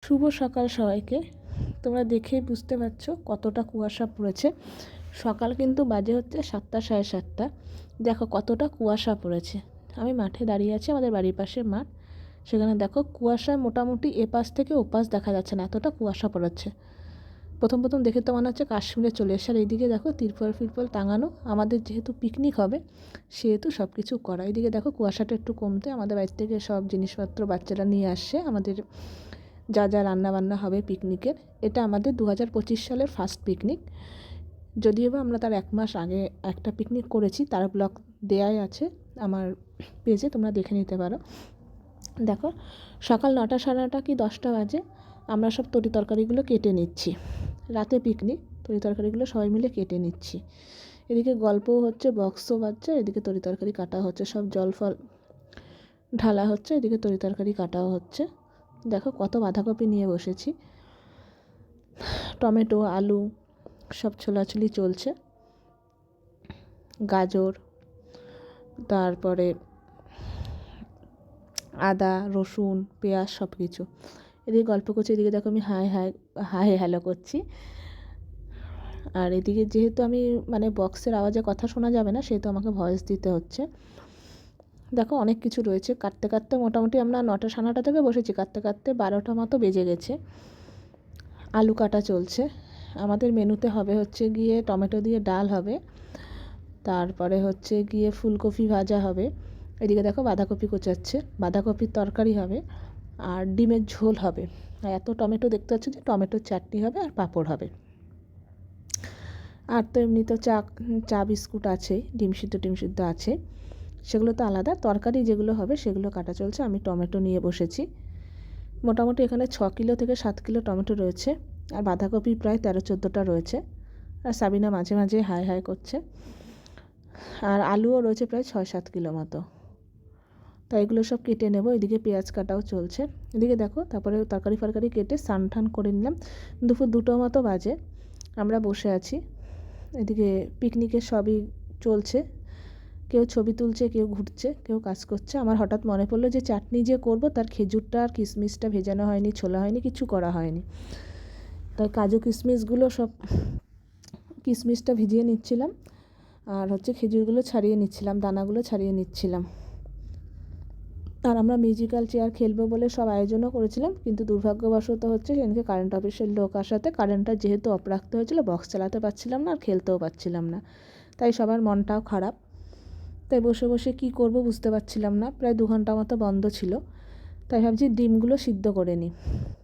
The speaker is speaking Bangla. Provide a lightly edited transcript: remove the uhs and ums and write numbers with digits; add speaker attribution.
Speaker 1: শুভ সকাল সবাইকে। তোমরা দেখেই বুঝতে পারছো কতটা কুয়াশা পড়েছে। সকাল কিন্তু বাজে হচ্ছে 7টা সাড়ে 7টা। দেখো কতটা কুয়াশা পড়েছে। আমি মাঠে দাঁড়িয়ে আছি, আমাদের বাড়ির পাশে মাঠ। সেখানে দেখো কুয়াশায় মোটামুটি এপাশ থেকে ওপাশ দেখা যাচ্ছে না, এতটা কুয়াশা পড়েছে। প্রথম প্রথম দেখে তো মনে হচ্ছে কাশ্মীরে চলে এসে। আর এইদিকে দেখো তিরপল ফিরপল টাঙানো, আমাদের যেহেতু পিকনিক হবে সেহেতু সব কিছু করা। এইদিকে দেখো কুয়াশাটা একটু কমতে আমাদের বাড়ি থেকে সব জিনিসপত্র বাচ্চারা নিয়ে আসছে, আমাদের যা যা রান্নাবান্না হবে পিকনিকের। এটা আমাদের 2025 সালের ফার্স্ট পিকনিক। যদিও বা আমরা তার 1 মাস আগে একটা পিকনিক করেছি, তার ব্লগ দেয়াই আছে আমার পেজে, তোমরা দেখে নিতে পারো। দেখো সকাল 9টা সাড়ে 9টা কি 10টা বাজে, আমরা সব তরি তরকারিগুলো কেটে নিচ্ছি। রাতে পিকনিক, তরি তরকারিগুলো সবাই মিলে কেটে নিচ্ছি। এদিকে গল্পও হচ্ছে, বক্সও বাজছে, এদিকে তরি তরকারি কাটা হচ্ছে, সব জল ফল ঢালা হচ্ছে, এদিকে তরি তরকারি কাটাও হচ্ছে। দেখো কত বাঁধাকপি নিয়ে বসেছি, টমেটো আলু সব ছোলাছুলি চলছে, গাজর, তারপরে আদা রসুন পেঁয়াজ সব কিছু। এদিকে গল্প করছি, এদিকে দেখো আমি হাই হাই হাই হ্যালো করছি। আর এদিকে যেহেতু আমি মানে বক্সের আওয়াজে কথা শোনা যাবে না, সেহেতু আমাকে ভয়েস দিতে হচ্ছে। দেখো অনেক কিছু রয়েছে, কাটতে কাটতে মোটামুটি আমরা 9টা সাড়ে 9টা থেকে বসেছি, কাটতে কাটতে 12টা মতো বেজে গেছে। আলু কাটা চলছে। আমাদের মেনুতে হবে হচ্ছে গিয়ে টমেটো দিয়ে ডাল হবে, তারপরে হচ্ছে গিয়ে ফুলকপি ভাজা হবে। এদিকে দেখো বাঁধাকপি কোচাচ্ছে, বাঁধাকপির তরকারি হবে, আর ডিমের ঝোল হবে। আর এত টমেটো দেখতে পাচ্ছি যে টমেটোর চাটনি হবে আর পাঁপড় হবে। আর তো এমনি তো চা বিস্কুট আছেই, ডিম সিদ্ধ আছে, সেগুলো তো আলাদা। তরকারি যেগুলো হবে সেগুলো কাটা চলছে। আমি টমেটো নিয়ে বসেছি। মোটামুটি এখানে 6 কিলো থেকে 7 কিলো টমেটো রয়েছে, আর বাঁধাকপি প্রায় 13-14টা রয়েছে। আর সাবিনা মাঝে মাঝে হাই হাই করছে। আর আলুও রয়েছে প্রায় 6-7 কিলো মতো। তাই এগুলো সব কেটে নেব। এদিকে পেঁয়াজ কাটাও চলছে। এদিকে দেখো তারপরে তরকারি ফরকারি কেটে স্নান টান করে নিলাম। দুপুর 2টো মতো বাজে, আমরা বসে আছি। এদিকে পিকনিকের সবই চলছে, কেউ ছবি তুলছে, কেউ ঘুরছে, কেউ কাজ করছে। আমার হঠাৎ মনে পড়লো যে চাটনি যে করব তার খেজুরটা আর কিশমিশটা ভেজানো হয়নি, ছোলা হয়নি, কিছু করা হয়নি। তাই কাজু কিশমিশগুলো সব, কিশমিশটা ভিজিয়ে নিচ্ছিলাম, আর হচ্ছে খেজুরগুলো ছাড়িয়ে নিচ্ছিলাম, দানাগুলো ছাড়িয়ে নিচ্ছিলাম। আর আমরা মিউজিক্যাল চেয়ার খেলবো বলে সব আয়োজনও করেছিলাম, কিন্তু দুর্ভাগ্যবশত হচ্ছে সেদিনকে কারেন্ট অফিসের লোক আসাতে কারেন্টটা যেহেতু অফ রাখতে হয়েছিল, বক্স চালাতে পারছিলাম না আর খেলতেও পারছিলাম না। তাই সবার মনটাও খারাপ। তাই বসে বসে কী করব বুঝতে পারছিলাম না। প্রায় 2 ঘন্টা মতো বন্ধ ছিল। তাই ভাবছি ডিমগুলো সিদ্ধ করে নিই।